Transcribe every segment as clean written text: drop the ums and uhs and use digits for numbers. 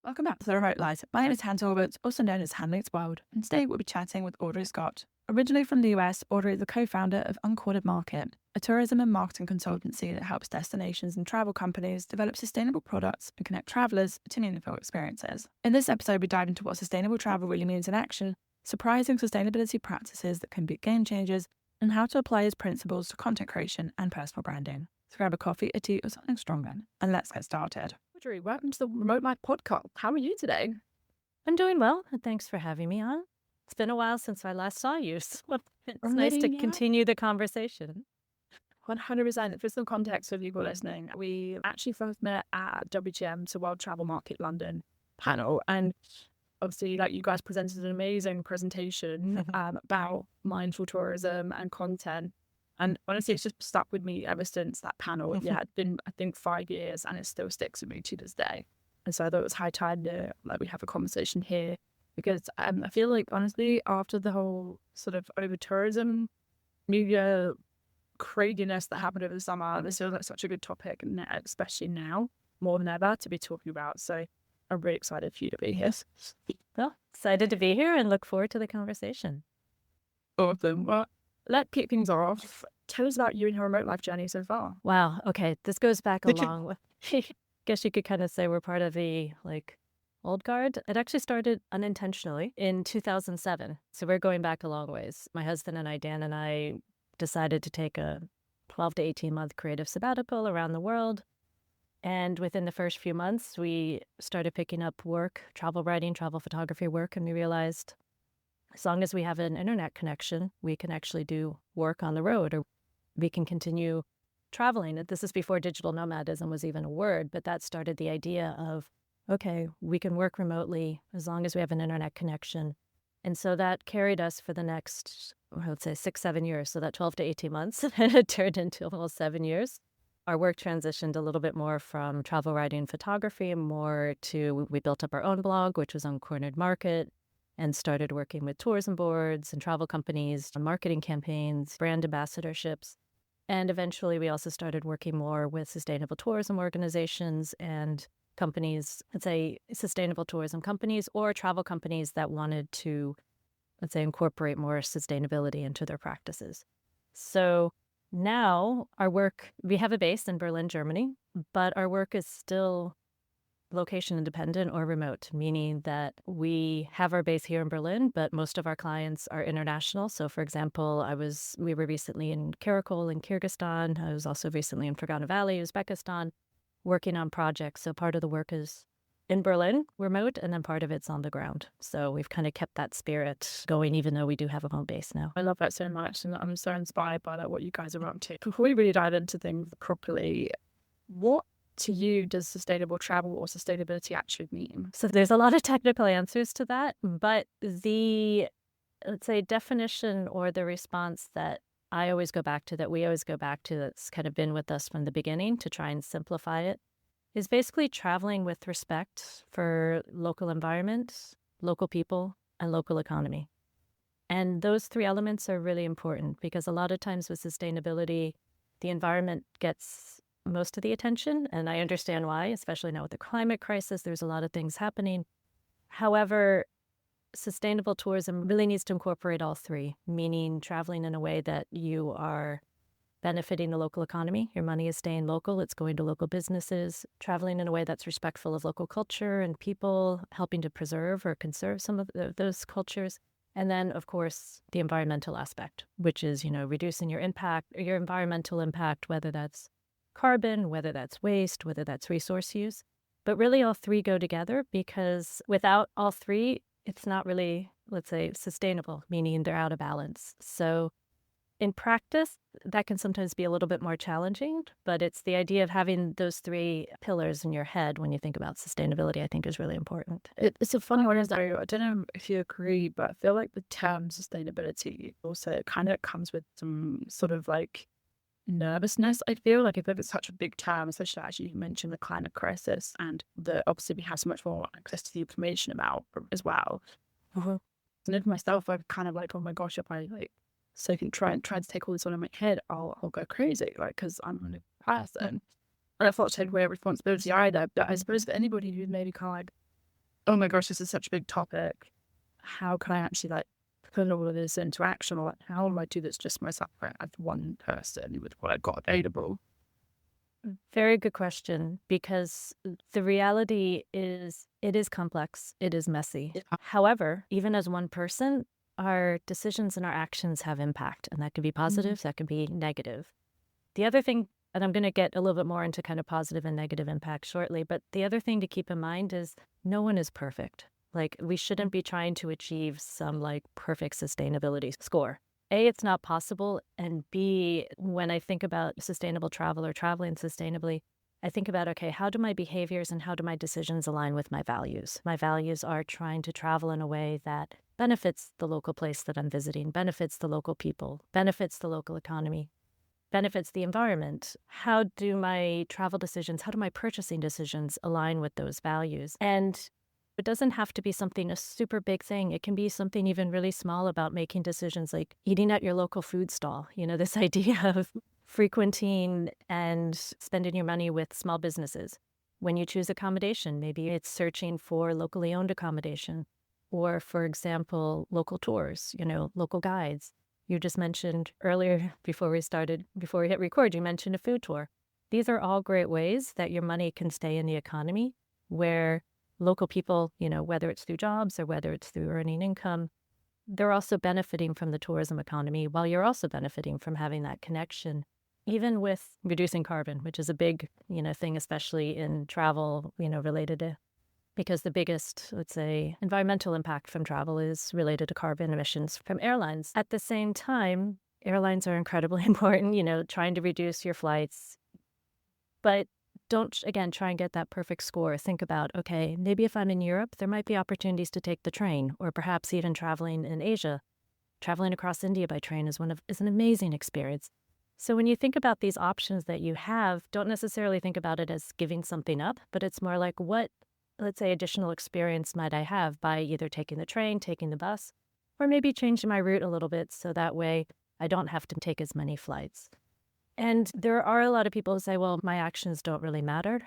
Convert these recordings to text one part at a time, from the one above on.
Welcome back to the Remote Light. My name is Han Talbot, also known as Han Leaks World, and today we'll be chatting with Audrey Scott. Originally from the US, Audrey is the co-founder of Uncornered Market, a tourism and marketing consultancy that helps destinations and travel companies develop sustainable products and connect travelers to meaningful experiences. In this episode, we dive into what sustainable travel really means in action, surprising sustainability practices that can be game changers, and how to apply these principles to content creation and personal branding. So grab a coffee, a tea, or something stronger, and let's get started. Audrey, welcome to the Remote Life podcast. How are you today? I'm doing well, and thanks for having me on. It's been a while since I last saw you, so it's nice to continue the conversation. 100%. For some context for people listening, we actually first met at WTM, so World Travel Market London panel, and obviously, like, you guys presented an amazing presentation about mindful tourism and content. And honestly, it's just stuck with me ever since that panel. Yeah, it's been, I think, 5 years, and it still sticks with me to this day. And so I thought it was high time that we have a conversation here, because I feel like, honestly, after the whole sort of over tourism media craziness that happened over the summer, this feels like such a good topic, and especially now more than ever, to be talking about. So I'm really excited for you to be here. Well, excited to be here and look forward to the conversation. Awesome. Well, let's kick things off. Tell us about you and your remote life journey so far. Wow. Okay. This goes back a long way. Guess you could kind of say we're part of the old guard. It actually started unintentionally in 2007. So we're going back a long ways. My husband and I, Dan and I, decided to take a 12 to 18 month creative sabbatical around the world. And within the first few months, we started picking up work, travel writing, travel photography work. And we realized as long as we have an internet connection, we can actually do work on the road, or we can continue traveling. This is before digital nomadism was even a word, but that started the idea of, okay, we can work remotely as long as we have an internet connection. And so that carried us for the next, I would say, 6-7 years. So that 12 to 18 months, and it turned into almost 7 years. Our work transitioned a little bit more from travel writing and photography, more to, we built up our own blog, which was Uncornered Market, and started working with tourism boards and travel companies, marketing campaigns, brand ambassadorships. And eventually we also started working more with sustainable tourism organizations and companies, let's say sustainable tourism companies or travel companies that wanted to, let's say, incorporate more sustainability into their practices. So now our work, we have a base in Berlin, Germany, but our work is still location independent or remote, meaning that we have our base here in Berlin, but most of our clients are international. So for example, we were recently in Karakol in Kyrgyzstan. I was also recently in Fergana Valley, Uzbekistan, working on projects. So part of the work is in Berlin, remote, and then part of it's on the ground. So we've kind of kept that spirit going, even though we do have a home base now. I love that so much, and I'm so inspired by what you guys are up to. Before we really dive into things properly, what to you does sustainable travel or sustainability actually mean? So there's a lot of technical answers to that, but the, let's say, definition or the response that I always go back to, that we always go back to, that's kind of been with us from the beginning to try and simplify it, is basically traveling with respect for local environment, local people, and local economy. And those three elements are really important, because a lot of times with sustainability, the environment gets most of the attention, and I understand why, especially now with the climate crisis. There's a lot of things happening. However, sustainable tourism really needs to incorporate all three, meaning traveling in a way that you are benefiting the local economy. Your money is staying local. It's going to local businesses. Traveling in a way that's respectful of local culture and people, helping to preserve or conserve some of those cultures. And then, of course, the environmental aspect, which is, reducing your impact, or your environmental impact, whether that's carbon, whether that's waste, whether that's resource use. But really all three go together, because without all three, it's not really, let's say, sustainable, meaning they're out of balance. So in practice, that can sometimes be a little bit more challenging, but it's the idea of having those three pillars in your head when you think about sustainability, I think, is really important. It's a funny one, is that I don't know if you agree, but I feel like the term sustainability also kind of comes with some sort of nervousness. I feel like if it's such a big term, especially as you mentioned the climate crisis, and that obviously we have so much more access to the information about as well. And for myself, I'm kind of like, oh my gosh, if I can try to take all this on in my head, I'll go crazy, because I'm a new person. And I thought to take away responsibility either. But I suppose for anybody who's maybe kind of oh my gosh, this is such a big topic. How can I actually like put all of this into action? Or like, how do I do this just myself as one person with what I've got available? Very good question, because the reality is it is complex, it is messy. Yeah. However, even as one person, our decisions and our actions have impact, and that could be positive, that could be negative. The other thing, and I'm going to get a little bit more into kind of positive and negative impact shortly, but the other thing to keep in mind is no one is perfect. Like, we shouldn't be trying to achieve some like perfect sustainability score. A, it's not possible. And B, when I think about sustainable travel or traveling sustainably, I think about, okay, how do my behaviors and how do my decisions align with my values? My values are trying to travel in a way that benefits the local place that I'm visiting, benefits the local people, benefits the local economy, benefits the environment. How do my travel decisions, how do my purchasing decisions align with those values? And it doesn't have to be something, a super big thing. It can be something even really small about making decisions like eating at your local food stall. You know, this idea of frequenting and spending your money with small businesses. When you choose accommodation, maybe it's searching for locally owned accommodation or, for example, local tours, you know, local guides. You just mentioned earlier before we hit record, you mentioned a food tour. These are all great ways that your money can stay in the economy where local people, you know, whether it's through jobs or whether it's through earning income, they're also benefiting from the tourism economy while you're also benefiting from having that connection, even with reducing carbon, which is a big, you know, thing, especially in travel, you know, related to, because the biggest, let's say, environmental impact from travel is related to carbon emissions from airlines. At the same time, airlines are incredibly important, you know, trying to reduce your flights, but don't, again, try and get that perfect score. Think about, okay, maybe if I'm in Europe, there might be opportunities to take the train, or perhaps even traveling in Asia. Traveling across India by train is an amazing experience. So when you think about these options that you have, don't necessarily think about it as giving something up, but it's more like what, let's say, additional experience might I have by either taking the train, taking the bus, or maybe changing my route a little bit so that way I don't have to take as many flights. And there are a lot of people who say, well, my actions don't really matter.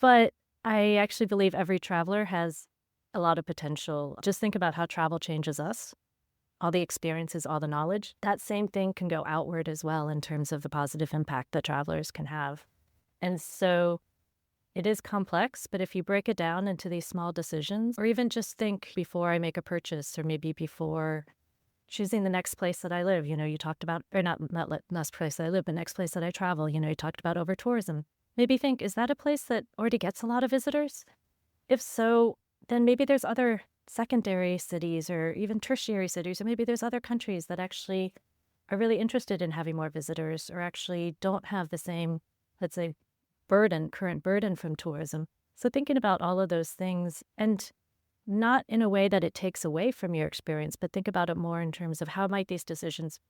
But I actually believe every traveler has a lot of potential. Just think about how travel changes us, all the experiences, all the knowledge. That same thing can go outward as well in terms of the positive impact that travelers can have. And so it is complex, but if you break it down into these small decisions, or even just think before I make a purchase, or maybe before choosing the next place that I live, you know, you talked about, or not last place that I live, but next place that I travel, you know, you talked about over tourism. Maybe think, is that a place that already gets a lot of visitors? If so, then maybe there's other secondary cities or even tertiary cities, or maybe there's other countries that actually are really interested in having more visitors or actually don't have the same, let's say, current burden from tourism. So thinking about all of those things, and not in a way that it takes away from your experience, but think about it more in terms of how might these decisions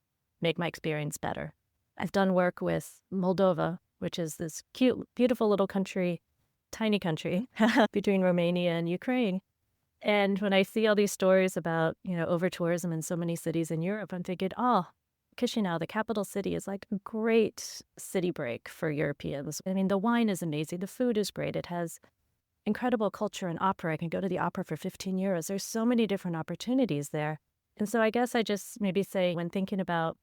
make my experience better. I've done work with Moldova, which is this cute, beautiful little country, tiny country between Romania and Ukraine. And when I see all these stories about, you know, over tourism in so many cities in Europe, I'm thinking, oh, Chisinau, the capital city, is like a great city break for Europeans. I mean, the wine is amazing. The food is great. It has incredible culture and opera. I can go to the opera for 15 euros. There's so many different opportunities there. And so I guess I just maybe say, when thinking about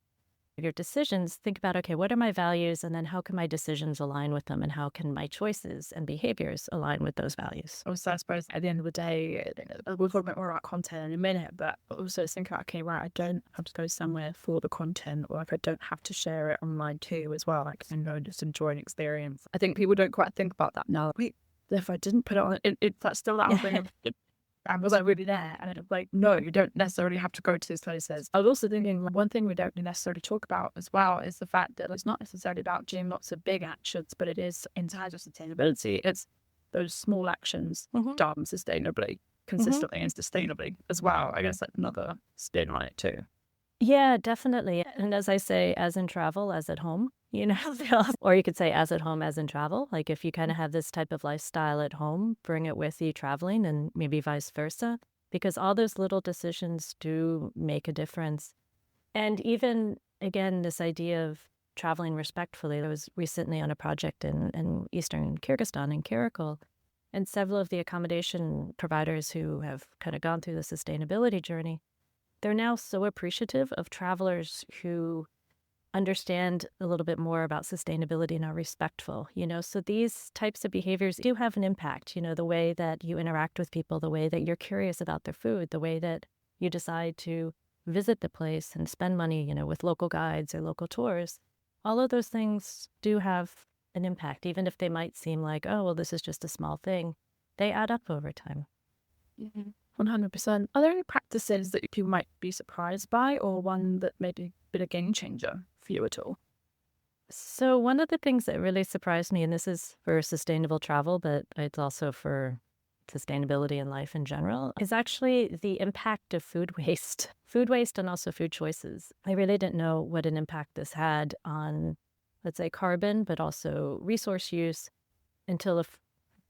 your decisions, think about, okay, what are my values? And then how can my decisions align with them? And how can my choices and behaviors align with those values? Also, I suppose at the end of the day, we'll talk a bit more about content in a minute, but also think about, okay, right, I don't have to go somewhere for the content, or like I don't have to share it online too as well. Like, I can go and just enjoy an experience. I think people don't quite think about that now. Wait, if I didn't put it on, that's still that whole thing of, was I really there? And it's like, no, you don't necessarily have to go to these places. I was also thinking, one thing we don't necessarily talk about as well is the fact that it's not necessarily about doing lots of big actions, but it is, in terms of sustainability, it's those small actions done sustainably, consistently and sustainably as well. I guess that's another spin on it too. Yeah, definitely. And as I say, as in travel, as at home, you know, or you could say as at home, as in travel. Like if you kind of have this type of lifestyle at home, bring it with you traveling, and maybe vice versa, because all those little decisions do make a difference. And even, again, this idea of traveling respectfully. I was recently on a project in Eastern Kyrgyzstan, in Karakol, And several of the accommodation providers who have kind of gone through the sustainability journey, they're now so appreciative of travelers who understand a little bit more about sustainability and are respectful, So these types of behaviors do have an impact, the way that you interact with people, the way that you're curious about their food, the way that you decide to visit the place and spend money, with local guides or local tours. All of those things do have an impact, even if they might seem like, oh, well, this is just a small thing. They add up over time. 100%. Are there any practices that people might be surprised by, or one that maybe been a game changer for you at all? So one of the things that really surprised me, and this is for sustainable travel, but it's also for sustainability in life in general, is actually the impact of food waste. Food waste and also food choices. I really didn't know what an impact this had on, let's say, carbon, but also resource use until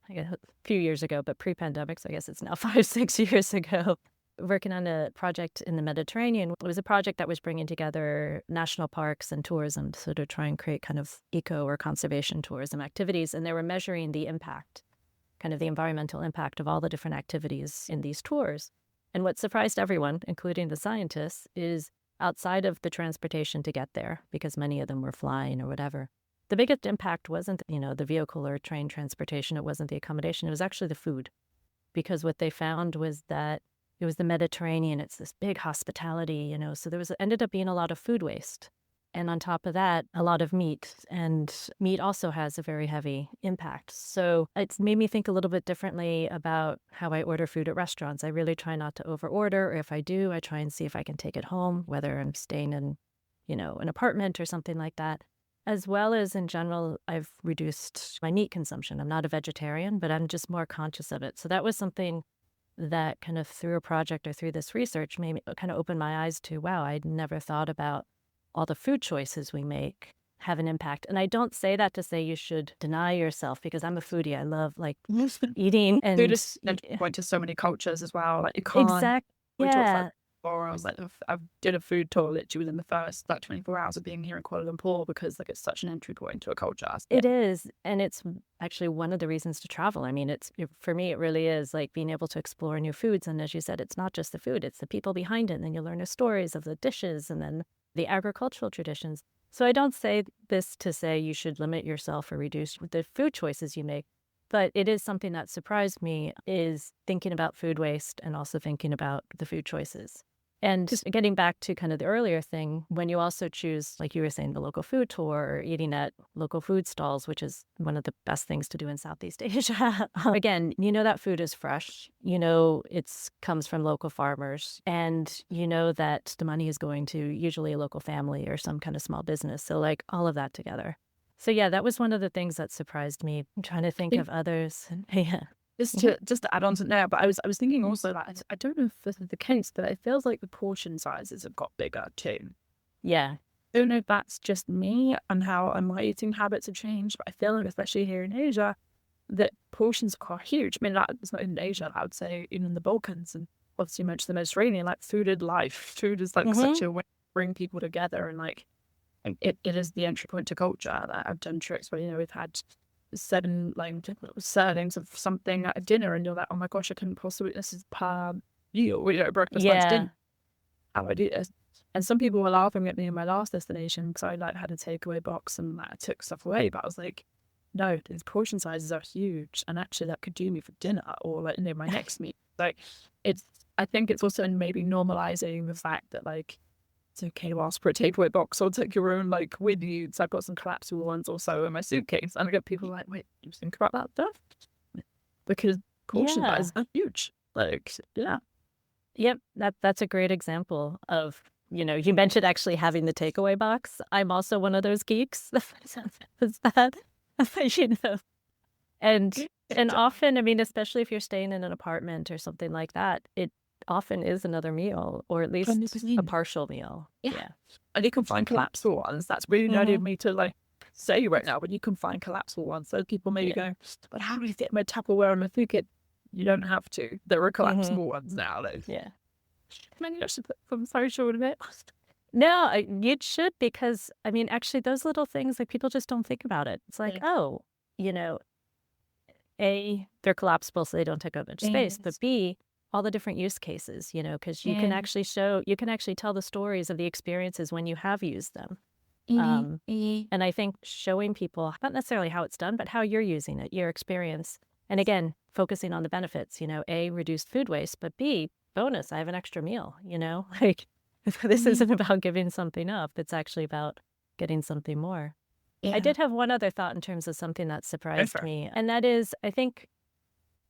I guess, a few years ago, but pre-pandemic, so I guess it's now 5-6 years ago. Working on a project in the Mediterranean. It was a project that was bringing together national parks and tourism to sort of try and create kind of eco or conservation tourism activities. And they were measuring the impact, kind of the environmental impact of all the different activities in these tours. And what surprised everyone, including the scientists, is outside of the transportation to get there, because many of them were flying or whatever, the biggest impact wasn't, the vehicle or train transportation. It wasn't the accommodation. It was actually the food. Because what they found was that it was the Mediterranean. It's this big hospitality, so there ended up being a lot of food waste. And on top of that, a lot of meat. And meat also has a very heavy impact. So it's made me think a little bit differently about how I order food at restaurants. I really try not to overorder. Or if I do, I try and see if I can take it home, whether I'm staying in, an apartment or something like that. As well as in general, I've reduced my meat consumption. I'm not a vegetarian, but I'm just more conscious of it. So that was something that kind of through a project or through this research made me kind of open my eyes to, wow, I'd never thought about all the food choices we make have an impact. And I don't say that to say you should deny yourself, because I'm a foodie. I love eating. And food is point to so many cultures as well. Like you can't. Exactly. We talked Yeah. about before, I was like, I did a food tour literally within the first 24 hours of being here in Kuala Lumpur, because it's such an entry point to a culture. It is. And it's actually one of the reasons to travel. I mean, for me, it really is like being able to explore new foods. And as you said, it's not just the food, it's the people behind it. And then you learn the stories of the dishes and then the agricultural traditions. So I don't say this to say you should limit yourself or reduce the food choices you make. But it is something that surprised me, is thinking about food waste and also thinking about the food choices. And just getting back to kind of the earlier thing, when you also choose, like you were saying, the local food tour or eating at local food stalls, which is one of the best things to do in Southeast Asia. Again, that food is fresh. It comes from local farmers, and that the money is going to usually a local family or some kind of small business. So like all of that together. So yeah, that was one of the things that surprised me. I'm trying to think of others. Yeah. Just to add on to that, but I was thinking also that I don't know if this is the case, but it feels like the portion sizes have got bigger too. Yeah. I don't know if that's just me and how my eating habits have changed, but I feel like, especially here in Asia, that portions are quite huge. I mean, it's not in Asia, I would say, even in the Balkans, and obviously much of the Mediterranean, like food is life. Food is like such a way to bring people together, and like it is the entry point to culture. That I've done trips where we've had 7 servings of something at a dinner, and you're like, oh my gosh, I couldn't possibly, this is per meal, breakfast, lunch, dinner, how I do this. And some people were laughing at me in my last destination because I had a takeaway box and I took stuff away, but I was like, no, these portion sizes are huge, and actually that could do me for dinner or my next meal. Like I think it's also maybe normalizing the fact that it's okay to ask for a takeaway box or take your own with you. So I've got some collapsible ones also in my suitcase, and I get people like, wait, you think about that stuff? Because portion sizes are huge. Yep, that's a great example of, you mentioned actually having the takeaway box. I'm also one of those geeks. And often, I mean, especially if you're staying in an apartment or something like that, it often is another meal, or at least 100%. a partial meal. Yeah. And you can find collapsible ones. That's really nerdy of me to say right now, but you can find collapsible ones. So people maybe go, but how do we fit my Tupperware in my food kit? You don't have to. There are collapsible ones now. Yeah. Maybe I should put them so short of it. No, you should, because I mean, actually, those little things, people just don't think about it. It's like, oh, A, they're collapsible so they don't take up much space, but B, all the different use cases, you know, because you can actually tell the stories of the experiences when you have used them. And I think showing people, not necessarily how it's done, but how you're using it, your experience. And again, focusing on the benefits, you know, A, reduced food waste, but B, bonus, I have an extra meal, you know, like this isn't about giving something up. It's actually about getting something more. I did have one other thought in terms of something that surprised me. And that is, I think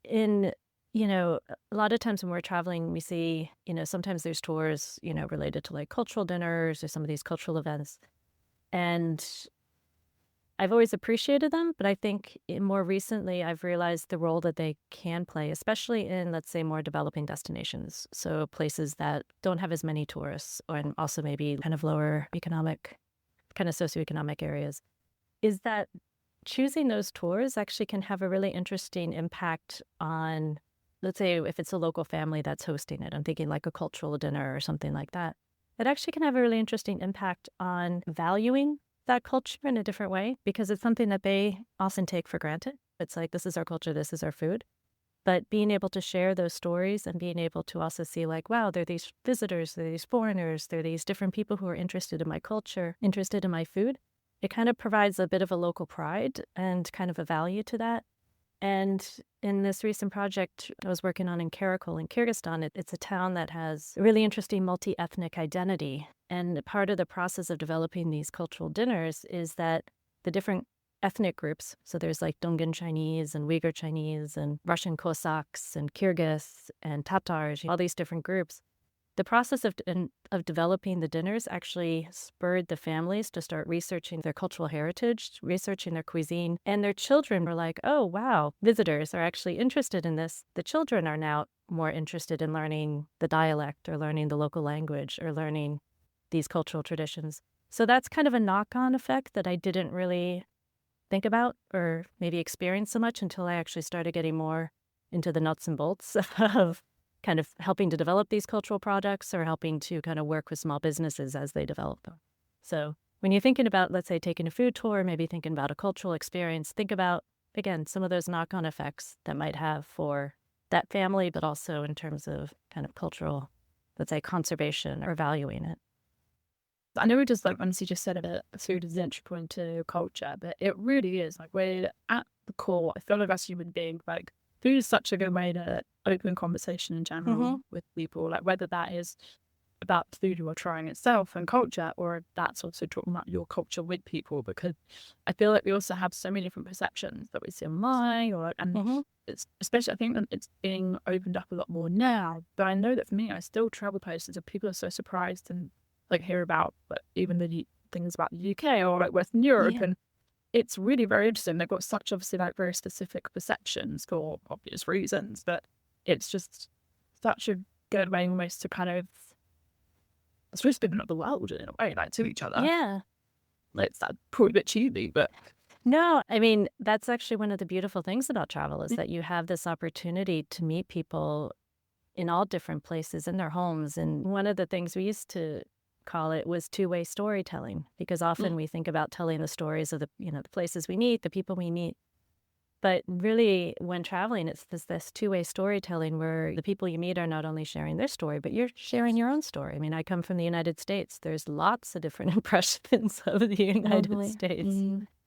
in, you know, a lot of times when we're traveling, we see, you know, sometimes there's tours, you know, related to like cultural dinners or some of these cultural events. And I've always appreciated them, but I think more recently I've realized the role that they can play, especially in, let's say, more developing destinations. So places that don't have as many tourists, and also maybe kind of lower economic, kind of socioeconomic areas, is that choosing those tours actually can have a really interesting impact on, let's say, if it's a local family that's hosting it. I'm thinking like a cultural dinner or something like that. It actually can have a really interesting impact on valuing that culture in a different way, because it's something that they often take for granted. It's like, this is our culture, this is our food. But being able to share those stories and being able to also see like, wow, there are these visitors, there are these foreigners, there are these different people who are interested in my culture, interested in my food. It kind of provides a bit of a local pride and kind of a value to that. And in this recent project I was working on in Karakol in Kyrgyzstan, it's a town that has a really interesting multi-ethnic identity. And part of the process of developing these cultural dinners is that the different ethnic groups, so there's like Dongan Chinese and Uyghur Chinese and Russian Cossacks and Kyrgyz and Tatars, all these different groups. The process of developing the dinners actually spurred the families to start researching their cultural heritage, researching their cuisine, and their children were like, oh, wow, visitors are actually interested in this. The children are now more interested in learning the dialect or learning the local language or learning these cultural traditions. So that's kind of a knock-on effect that I didn't really think about or maybe experience so much until I actually started getting more into the nuts and bolts of kind of helping to develop these cultural products or helping to kind of work with small businesses as they develop them. So when you're thinking about, let's say, taking a food tour, maybe thinking about a cultural experience, think about, again, some of those knock-on effects that might have for that family, but also in terms of kind of cultural, let's say, conservation or valuing it. I know we just like, honestly just said it, food is integral into culture, but it really is. Like, we're at the core, I feel like as human beings, like, food is such a good way to open conversation in general with people, like whether that is about the food you are trying itself and culture, or if that's also talking about your culture with people, because I feel like we also have so many different perceptions that we see online, or and it's, especially I think that it's being opened up a lot more now. But I know that for me, I still travel places and people are so surprised and like hear about like even the things about the UK or like Western Europe and it's really very interesting. They've got such obviously like very specific perceptions for obvious reasons, but it's just such a good way almost to kind of, I suppose, open up the world in a way, like to each other. Yeah. Like, it's probably a bit cheesy, but no, I mean, that's actually one of the beautiful things about travel is that you have this opportunity to meet people in all different places in their homes. And one of the things we used to call it was two-way storytelling, because often we think about telling the stories of the, you know, the places we meet, the people we meet. But really, when traveling, it's this two-way storytelling where the people you meet are not only sharing their story, but you're sharing your own story. I mean, I come from the United States. There's lots of different impressions of the United States.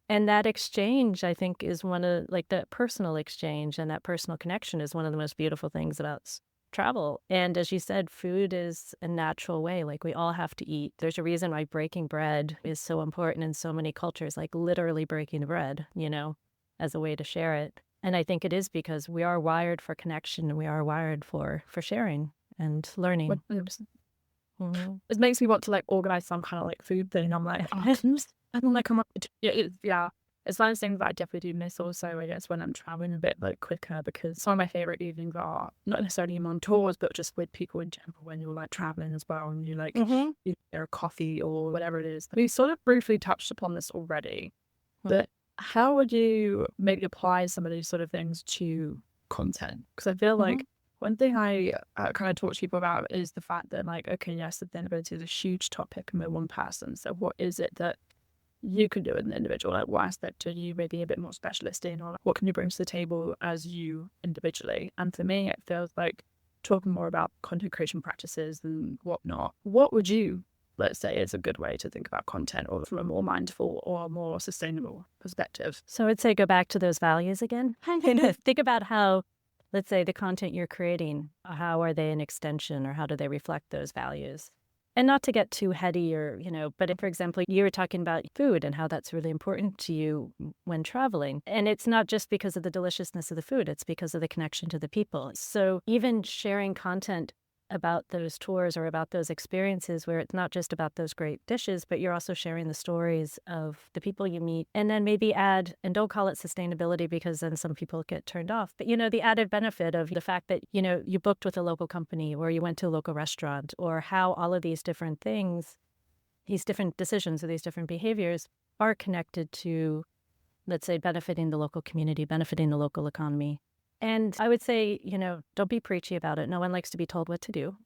And that exchange, I think, is one of, like, that personal exchange and that personal connection is one of the most beautiful things about travel. And as you said, food is a natural way. Like, we all have to eat. There's a reason why breaking bread is so important in so many cultures, like literally breaking the bread, you know, as a way to share it. And I think it is because we are wired for connection and we are wired for sharing and learning. It makes me want to like organize some kind of like food thing. I'm like, I don't like come up. Yeah. It's one of those things that I definitely do miss also, I guess, when I'm traveling a bit like quicker, because some of my favorite evenings are not necessarily on tours, but just with people in general when you're like traveling as well and you like you get a coffee or whatever it is. We sort of briefly touched upon this already, but how would you maybe apply some of these sort of things to content? Because I feel like one thing I kind of talk to people about is the fact that like, okay, yes, sustainability is a huge topic and we're one person. So what is it that you could do as an individual? Like, what aspect are you maybe a bit more specialist in, or like, what can you bring to the table as you individually? And for me, it feels like talking more about content creation practices and whatnot. What would you, let's say, is a good way to think about content, or from a more mindful or more sustainable perspective? So I'd say go back to those values again. Think about how, let's say, the content you're creating, how are they an extension, or how do they reflect those values? And not to get too heady or, but if, for example, you were talking about food and how that's really important to you when traveling. And it's not just because of the deliciousness of the food, it's because of the connection to the people. So even sharing content about those tours or about those experiences where it's not just about those great dishes, but you're also sharing the stories of the people you meet. And then maybe add, and don't call it sustainability because then some people get turned off, but the added benefit of the fact that, you booked with a local company or you went to a local restaurant, or how all of these different things, these different decisions or these different behaviors are connected to, let's say, benefiting the local community, benefiting the local economy. And I would say, don't be preachy about it. No one likes to be told what to do.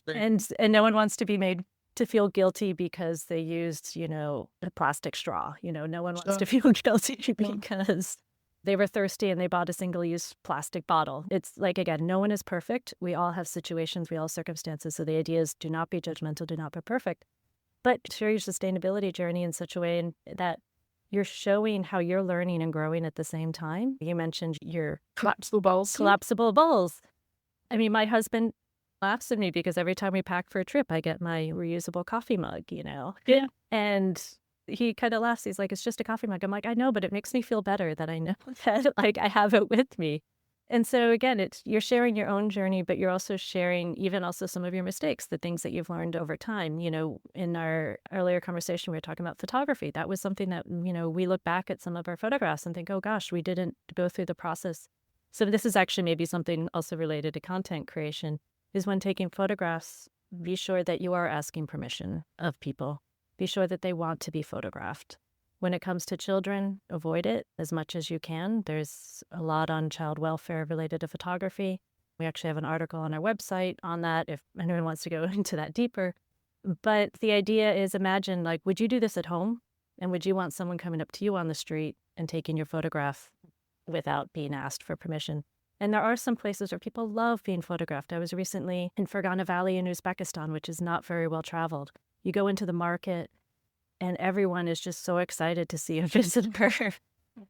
And no one wants to be made to feel guilty because they used, a plastic straw. No one wants to feel guilty because they were thirsty and they bought a single-use plastic bottle. It's like, again, no one is perfect. We all have situations, we all have circumstances. So the idea is do not be judgmental, do not be perfect. But share your sustainability journey in such a way that you're showing how you're learning and growing at the same time. You mentioned your Collapsible bowls. Collapsible bowls. I mean, my husband laughs at me because every time we pack for a trip, I get my reusable coffee mug, Yeah. And he kind of laughs. He's like, it's just a coffee mug. I'm like, I know, but it makes me feel better that I know that like I have it with me. And so again, you're sharing your own journey, but you're also sharing even also some of your mistakes, the things that you've learned over time. In our earlier conversation, we were talking about photography. That was something that, we look back at some of our photographs and think, oh gosh, we didn't go through the process. So this is actually maybe something also related to content creation, is when taking photographs, be sure that you are asking permission of people. Be sure that they want to be photographed. When it comes to children, avoid it as much as you can. There's a lot on child welfare related to photography. We actually have an article on our website on that if anyone wants to go into that deeper. But the idea is, imagine, like, would you do this at home? And would you want someone coming up to you on the street and taking your photograph without being asked for permission? And there are some places where people love being photographed. I was recently in Fergana Valley in Uzbekistan, which is not very well traveled. You go into the market, and everyone is just so excited to see a visitor.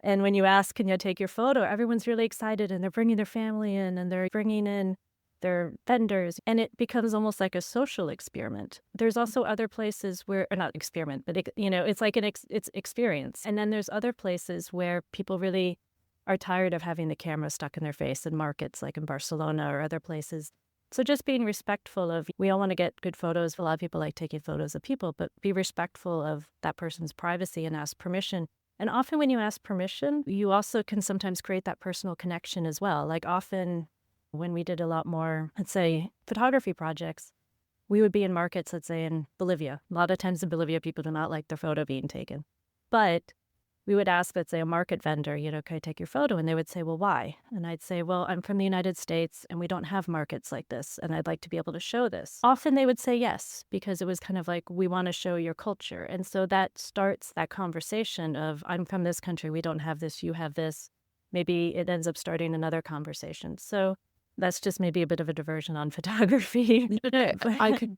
And when you ask, can you take your photo? Everyone's really excited, and they're bringing their family in, and they're bringing in their vendors. And it becomes almost like a social experiment. There's also other places where, or not experiment, but it's like it's experience. And then there's other places where people really are tired of having the camera stuck in their face in markets like in Barcelona or other places. So just being respectful of, we all want to get good photos. A lot of people like taking photos of people, but be respectful of that person's privacy and ask permission. And often when you ask permission, you also can sometimes create that personal connection as well. Like often when we did a lot more, let's say, photography projects, we would be in markets, let's say in Bolivia. A lot of times in Bolivia, people do not like their photo being taken. But we would ask, let's say, a market vendor, can I take your photo? And they would say, well, why? And I'd say, well, I'm from the United States and we don't have markets like this. And I'd like to be able to show this. Often they would say yes, because it was kind of like, we want to show your culture. And so that starts that conversation of, I'm from this country, we don't have this, you have this. Maybe it ends up starting another conversation. So that's just maybe a bit of a diversion on photography. No, I could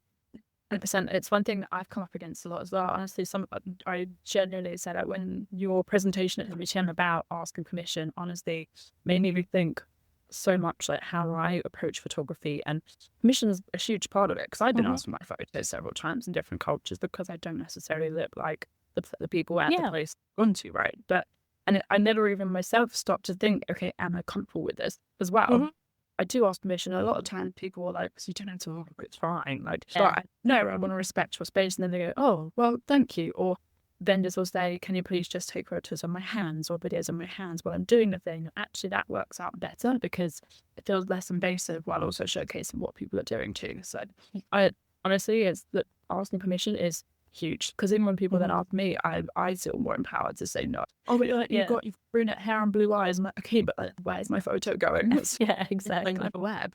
100%. It's one thing that I've come up against a lot as well. Honestly, I genuinely said that when your presentation at the WTM about asking permission, honestly, made me rethink so much like how I approach photography, and permission is a huge part of it, because I've been asked for my photos several times in different cultures because I don't necessarily look like the people at the place I've gone to, right? I never even myself stopped to think, okay, am I comfortable with this as well? I do ask permission. A lot of times people are like, so you don't have to, it's fine. Like, but no, I want to respect your space. And then they go, oh, well, thank you. Or vendors will say, can you please just take photos of my hands or videos of my hands while I'm doing the thing? Actually, that works out better because it feels less invasive while also showcasing what people are doing too. So I honestly, it's that asking permission is huge, because even when people then ask me, I feel more empowered to say no. Oh, but you've got your brunette hair and blue eyes. I'm like, okay, but like, where's my photo going? Yeah, exactly. Like the web.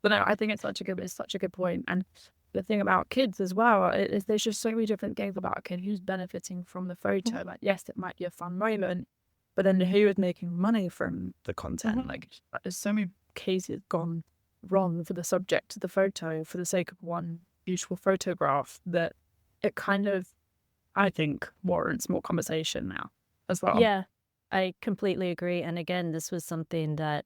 But no, I think it's such a good point. And the thing about kids as well is there's just so many different things about a kid who's benefiting from the photo. Like, yes, it might be a fun moment, but then who is making money from the content? Like, there's so many cases gone wrong for the subject of the photo for the sake of one beautiful photograph that it kind of, I think, warrants more conversation now as well. Yeah, I completely agree. And again, this was something that,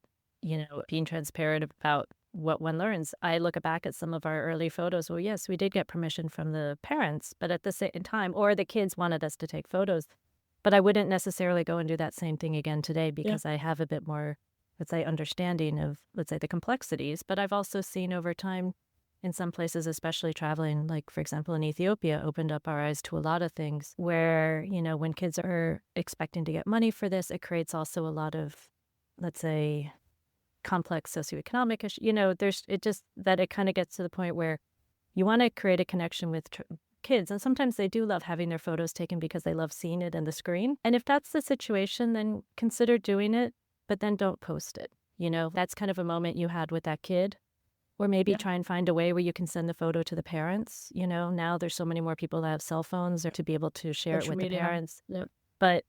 being transparent about what one learns. I look back at some of our early photos. Well, yes, we did get permission from the parents, but at the same time, or the kids wanted us to take photos. But I wouldn't necessarily go and do that same thing again today because I have a bit more, let's say, understanding of, let's say, the complexities. But I've also seen over time in some places, especially traveling, like, for example, in Ethiopia, opened up our eyes to a lot of things where, when kids are expecting to get money for this, it creates also a lot of, let's say, complex socioeconomic issues. It kind of gets to the point where you want to create a connection with kids. And sometimes they do love having their photos taken because they love seeing it in the screen. And if that's the situation, then consider doing it, but then don't post it. That's kind of a moment you had with that kid. Or maybe try and find a way where you can send the photo to the parents. Now there's so many more people that have cell phones or to be able to share Social it with media. the parents. Yep. But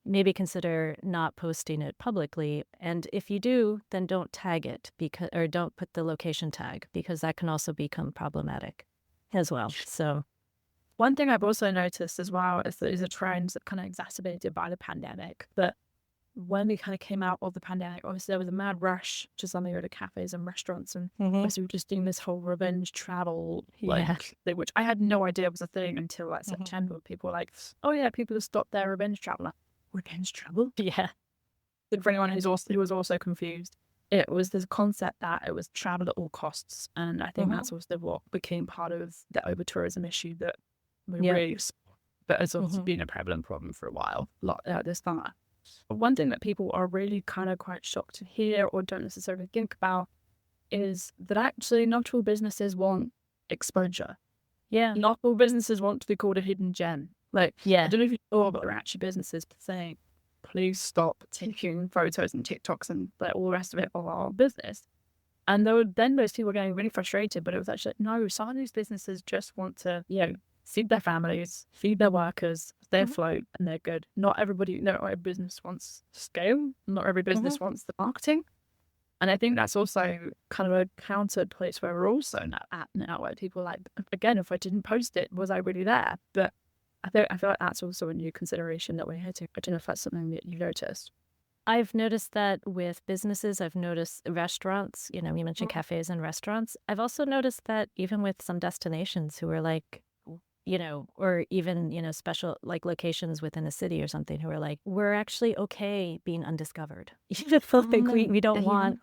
maybe consider not posting it publicly. And if you do, then don't tag it or don't put the location tag because that can also become problematic as well. So one thing I've also noticed as well is that there's a trend that kind of exacerbated by the pandemic. But when we kind of came out of the pandemic, obviously there was a mad rush to some of the cafes and restaurants, and obviously we were just doing this whole revenge travel, thing, which I had no idea was a thing until like September. People were like, "Oh yeah, people have stopped their revenge travel." Revenge travel? Yeah. And for anyone who was also confused, it was this concept that it was travel at all costs, and I think that's also what became part of the over tourism issue that we really, but it's also been a prevalent problem for a while, this summer. One thing that people are really kind of quite shocked to hear or don't necessarily think about is that actually not all businesses want exposure. Yeah. Not all businesses want to be called a hidden gem. Like, I don't know if you know, but there are actually businesses saying, please stop taking photos and TikToks and all the rest of it of our business. And then those people were getting really frustrated, but it was actually, no, some of these businesses just want to, feed their families, feed their workers, stay afloat, and they're good. Not every business wants scale. Not every business wants the marketing. And I think that's also kind of a countered place where we're also at now, where people are like, again, if I didn't post it, was I really there? But I feel like that's also a new consideration that we're hitting. I don't know if that's something that you noticed. I've noticed that with businesses. I've noticed restaurants, you mentioned cafes and restaurants. I've also noticed that even with some destinations who are like, or even, special like locations within a city or something who are like, we're actually okay being undiscovered. We don't want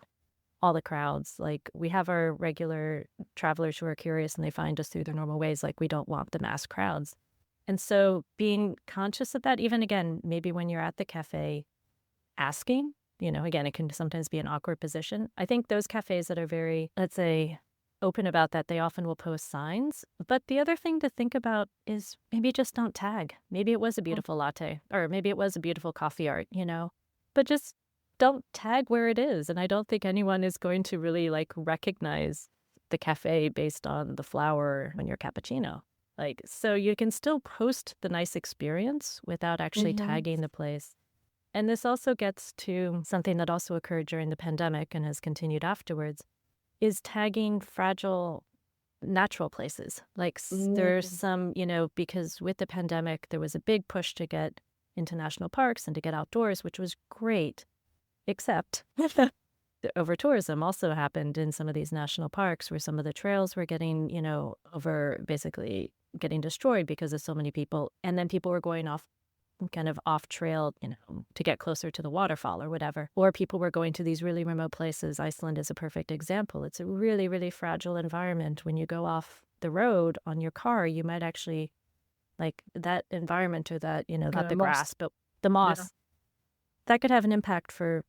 all the crowds. Like, we have our regular travelers who are curious and they find us through their normal ways. Like, we don't want the mass crowds. And so being conscious of that, even again, maybe when you're at the cafe asking, again, it can sometimes be an awkward position. I think those cafes that are very, let's say, open about that, they often will post signs. But the other thing to think about is maybe just don't tag. Maybe it was a beautiful latte, or maybe it was a beautiful coffee art, but just don't tag where it is. And I don't think anyone is going to really recognize the cafe based on the flower on your cappuccino. So you can still post the nice experience without actually tagging the place. And this also gets to something that also occurred during the pandemic and has continued afterwards, is tagging fragile natural places. There's some, because with the pandemic, there was a big push to get into national parks and to get outdoors, which was great, except the over-tourism also happened in some of these national parks where some of the trails were getting, basically getting destroyed because of so many people. And then people were going off trail, to get closer to the waterfall or whatever. Or people were going to these really remote places. Iceland is a perfect example. It's a really, really fragile environment. When you go off the road on your car, you might actually, that environment or that, not the grass, but the moss, that could have an impact for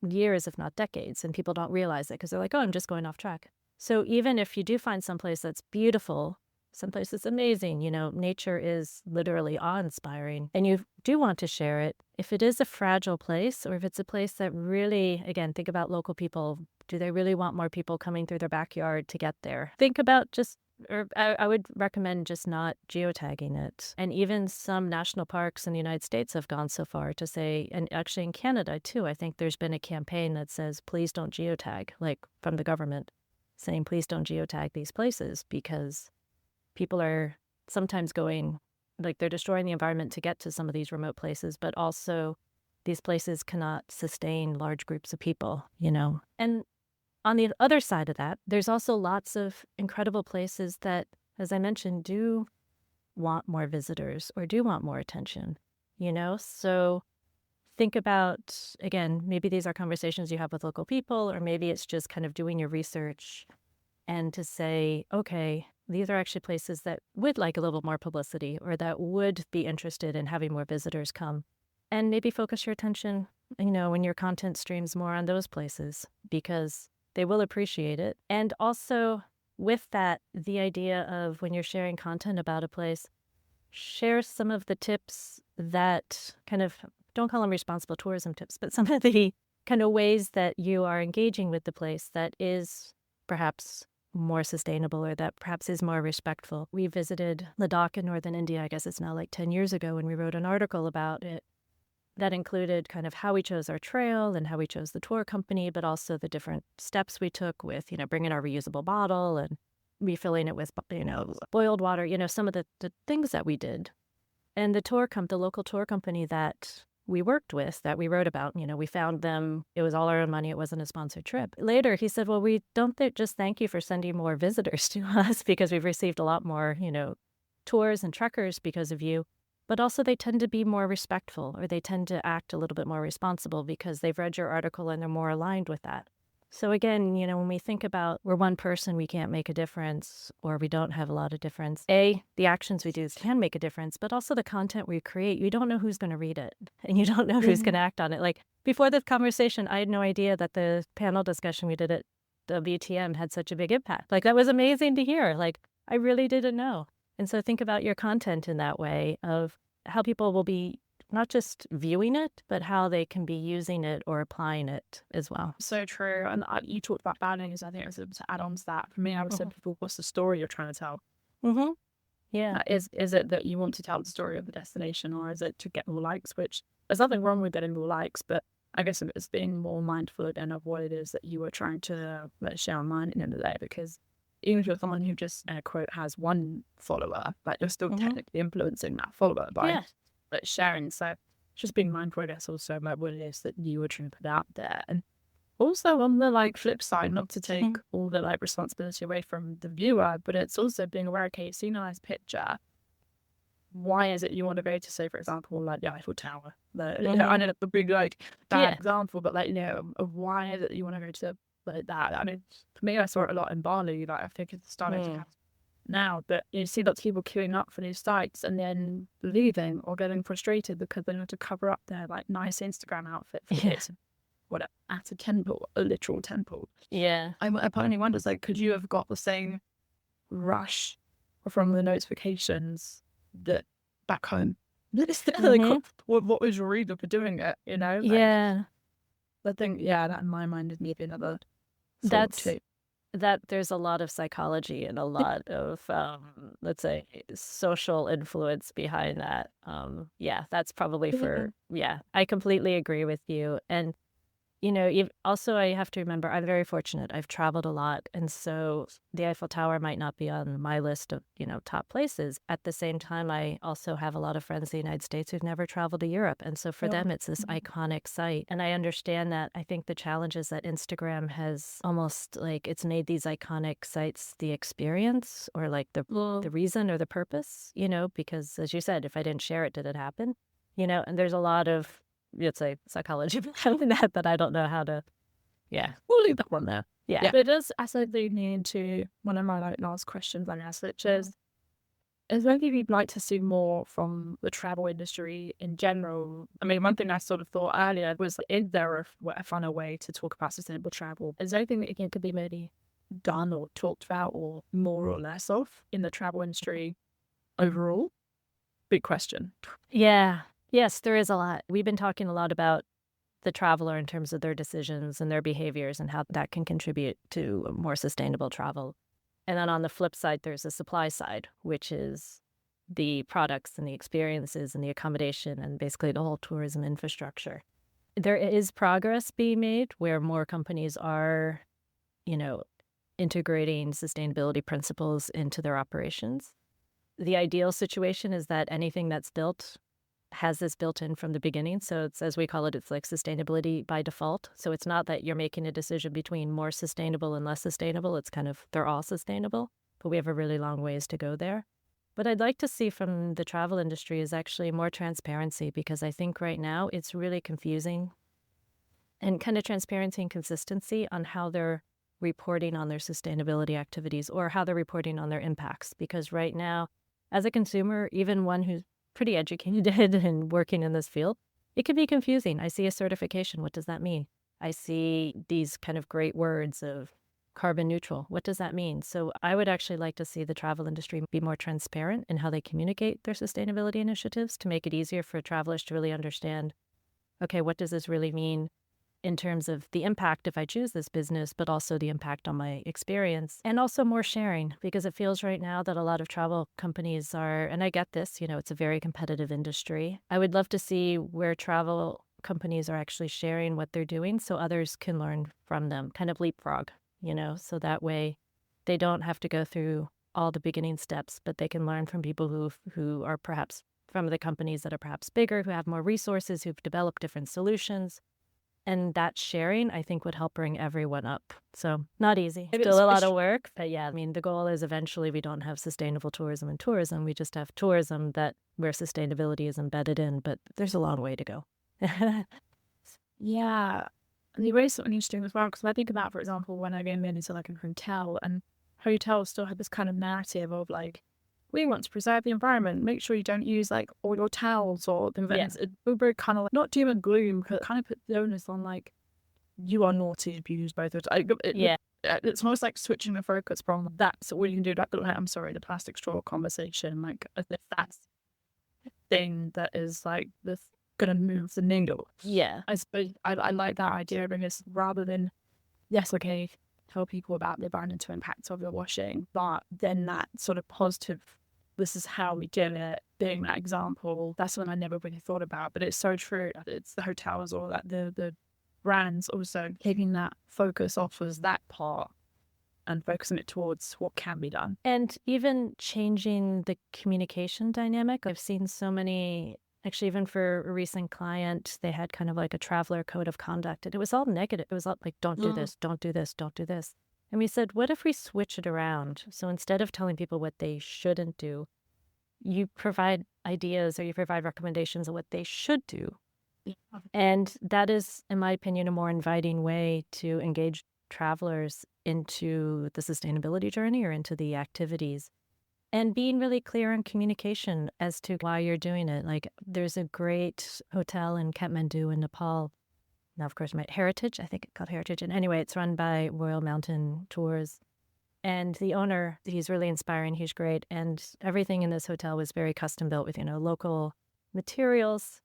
years, if not decades. And people don't realize it because they're like, oh, I'm just going off track. So even if you do find someplace that's beautiful, someplace that's amazing, nature is literally awe-inspiring, and you do want to share it, if it is a fragile place, or if it's a place that really, again, think about local people. Do they really want more people coming through their backyard to get there? Think about just Or I would recommend just not geotagging it. And even some national parks in the United States have gone so far to say, and actually in Canada too, I think there's been a campaign that says, please don't geotag, like from the government saying, please don't geotag these places, because people are sometimes going, like they're destroying the environment to get to some of these remote places, but also these places cannot sustain large groups of people, And on the other side of that, there's also lots of incredible places that, as I mentioned, do want more visitors or do want more attention, So think about, again, maybe these are conversations you have with local people, or maybe it's just kind of doing your research and to say, okay, these are actually places that would like a little more publicity or that would be interested in having more visitors come. And maybe focus your attention, in your content streams more on those places, because they will appreciate it. And also with that, the idea of when you're sharing content about a place, share some of the tips that kind of, don't call them responsible tourism tips, but some of the kind of ways that you are engaging with the place that is perhaps more sustainable or that perhaps is more respectful. We visited Ladakh in northern India, I guess it's now like 10 years ago, and we wrote an article about it that included kind of how we chose our trail and how we chose the tour company, but also the different steps we took with, bringing our reusable bottle and refilling it with, boiled water, some of the things that we did. And the local tour company that we worked with, that we wrote about, we found them, it was all our own money, it wasn't a sponsored trip. Later, he said, well, we don't just thank you for sending more visitors to us because we've received a lot more, tours and trekkers because of you. But also they tend to be more respectful, or they tend to act a little bit more responsible because they've read your article and they're more aligned with that. So again, when we think about we're one person, we can't make a difference, or we don't have a lot of difference. The actions we do can make a difference, but also the content we create, you don't know who's going to read it, and you don't know who's going to act on it. Like before this conversation, I had no idea that the panel discussion we did at WTM had such a big impact. Like that was amazing to hear. Like I really didn't know. And so think about your content in that way of how people will be not just viewing it, but how they can be using it or applying it as well. So true. And you talked about boundaries. I think it was to add on to that. For me, I would say, people, what's the story you're trying to tell? Mm-hmm. Yeah. Is it that you want to tell the story of the destination, or is it to get more likes? Which there's nothing wrong with getting more likes, but I guess it's being more mindful again of what it is that you were trying to share online at the end of the day. Because even if you're someone who just, quote, has one follower, like you're still technically influencing that follower by sharing. So just being mindful, I guess, also about what it is that you were trying to put out there. And also on the flip side, not to take all the responsibility away from the viewer, but it's also being aware, okay, you've seen a nice picture. Why is it you want to go to, say, for example, like the Eiffel Tower? I know it's a big bad example, but of why is it you want to go to like that? I mean, for me, I saw it a lot in Bali. Like I think it's starting to happen now, that you see lots of people queuing up for these sites and then leaving or getting frustrated because they want to cover up their nice Instagram outfit for this. What at a literal temple. Yeah. I partly wonder, could you have got the same rush from the notifications that back home? What was your reason for doing it? Yeah. I think that in my mind is maybe another. That there's a lot of psychology and a lot of let's say social influence behind that. That's probably I completely agree with you. And also I have to remember I'm very fortunate. I've traveled a lot, and so the Eiffel Tower might not be on my list of top places. At the same time, I also have a lot of friends in the United States who've never traveled to Europe, and so for them it's this iconic site. And I understand that. I think the challenge is that Instagram has almost it's made these iconic sites the experience, or the reason or the purpose, because as you said, if I didn't share it, did it happen? And there's a lot of, let's say, psychology behind that, but I don't know how to. We'll leave that one there. Yeah. But it does absolutely lead into one of my last questions I asked, which is there anything you'd like to see more from the travel industry in general? I mean, one thing I sort of thought earlier was, is there a funner way to talk about sustainable travel? Is there anything that you think could be maybe done or talked about, or more or less of, in the travel industry overall? Big question. Yeah. Yes, there is a lot. We've been talking a lot about the traveler in terms of their decisions and their behaviors and how that can contribute to more sustainable travel. And then on the flip side, there's a supply side, which is the products and the experiences and the accommodation and basically the whole tourism infrastructure. There is progress being made where more companies are, integrating sustainability principles into their operations. The ideal situation is that anything that's built has this built in from the beginning. So it's, as we call it, it's like sustainability by default. So it's not that you're making a decision between more sustainable and less sustainable. It's kind of, they're all sustainable, but we have a really long ways to go there. What I'd like to see from the travel industry is actually more transparency, because I think right now it's really confusing, and kind of transparency and consistency on how they're reporting on their sustainability activities or how they're reporting on their impacts. Because right now, as a consumer, even one who's pretty educated and working in this field, it can be confusing. I see a certification. What does that mean? I see these kind of great words of carbon neutral. What does that mean? So I would actually like to see the travel industry be more transparent in how they communicate their sustainability initiatives to make it easier for travelers to really understand, okay, what does this really mean in terms of the impact if I choose this business, but also the impact on my experience, and also more sharing, because it feels right now that a lot of travel companies are, and I get this, it's a very competitive industry. I would love to see where travel companies are actually sharing what they're doing so others can learn from them, kind of leapfrog, so that way they don't have to go through all the beginning steps, but they can learn from people who are perhaps from the companies that are perhaps bigger, who have more resources, who've developed different solutions. And that sharing, I think, would help bring everyone up. So not easy. Still a lot of work. But yeah, the goal is eventually we don't have sustainable tourism and tourism. We just have tourism where sustainability is embedded in. But there's a long way to go. Yeah. And the race something interesting as well, because I think about, for example, when I go into like a hotel, and hotels still have this kind of narrative of like, we want to preserve the environment. Make sure you don't use like all your towels or the events. Yeah. We're very kind of like, not doom and gloom, because it kind of puts the onus on like, you are naughty if you use both of it. Yeah. It's almost like switching the focus from that's all you can do. Like, I'm sorry, the plastic straw conversation, like as if that's the thing that is like this going to move the needle. Yeah. I suppose I like that idea, because rather than, yes, okay, tell people about the environmental impacts of your washing, but then that sort of positive, this is how we do it, being that example, that's something I never really thought about, but it's so true. It's the hotels or that the brands also taking that focus off as that part and focusing it towards what can be done. And even changing the communication dynamic. I've seen so many, actually, even for a recent client, they had kind of like a traveler code of conduct, and it was all negative. It was all like, don't do this, don't do this, don't do this. And we said, what if we switch it around? So instead of telling people what they shouldn't do, you provide ideas or you provide recommendations of what they should do. And that is, in my opinion, a more inviting way to engage travelers into the sustainability journey or into the activities. And being really clear on communication as to why you're doing it. Like, there's a great hotel in Kathmandu in Nepal. Now, of course, Heritage, I think it's called Heritage. And anyway, it's run by Royal Mountain Tours. And the owner, he's really inspiring. He's great. And everything in this hotel was very custom built with, local materials.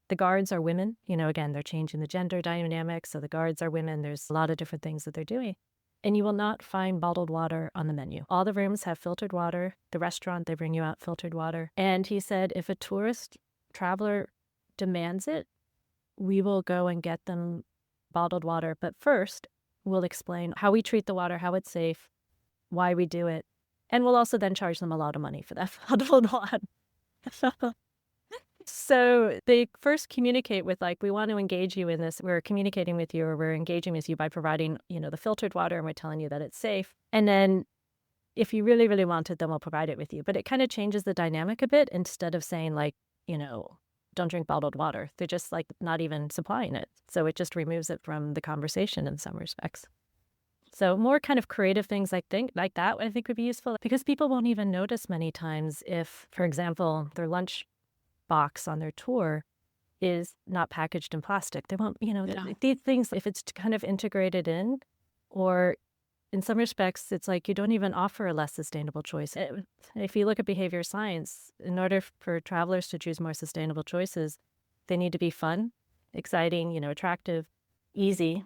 The guards are women. Again, they're changing the gender dynamics. So the guards are women. There's a lot of different things that they're doing. And you will not find bottled water on the menu. All the rooms have filtered water. The restaurant, they bring you out filtered water. And he said, if a tourist traveler demands it, we will go and get them bottled water. But first, we'll explain how we treat the water, how it's safe, why we do it. And we'll also then charge them a lot of money for that bottled water. So they first communicate with like, we want to engage you in this. We're communicating with you, or we're engaging with you by providing, the filtered water, and we're telling you that it's safe. And then if you really, really want it, then we'll provide it with you. But it kind of changes the dynamic a bit. Instead of saying like, don't drink bottled water, they're just like not even supplying it. So it just removes it from the conversation in some respects. So more kind of creative things like that I think would be useful, because people won't even notice many times if, for example, their lunch box on their tour is not packaged in plastic. They won't, these things, if it's kind of integrated in, or in some respects, it's like you don't even offer a less sustainable choice. If you look at behavior science, in order for travelers to choose more sustainable choices, they need to be fun, exciting, attractive, easy,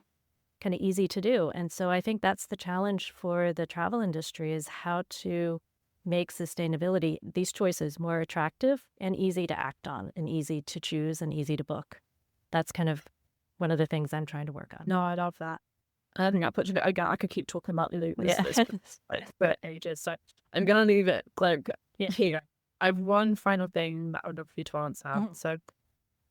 kind of easy to do. And so I think that's the challenge for the travel industry, is how to make sustainability, these choices, more attractive and easy to act on and easy to choose and easy to book. That's kind of one of the things I'm trying to work on. No, I love that. I think I put it again. I could keep talking about this for ages. So I'm gonna leave it like here. I have one final thing that I would love for you to answer. So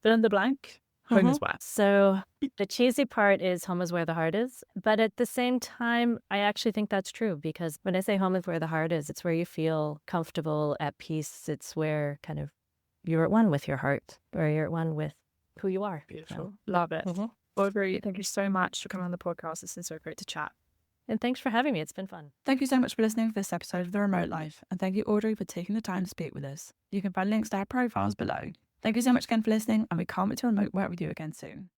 fill in the blank. Home is where. So the cheesy part is home is where the heart is. But at the same time, I actually think that's true, because when I say home is where the heart is, it's where you feel comfortable, at peace. It's where kind of you're at one with your heart, or you're at one with who you are. Beautiful. Love it. Audrey, thank you so much for coming on the podcast. It's been so great to chat. And thanks for having me. It's been fun. Thank you so much for listening to this episode of The Remote Life. And thank you, Audrey, for taking the time to speak with us. You can find links to our profiles below. Thank you so much again for listening, and we can't wait to work with you again soon.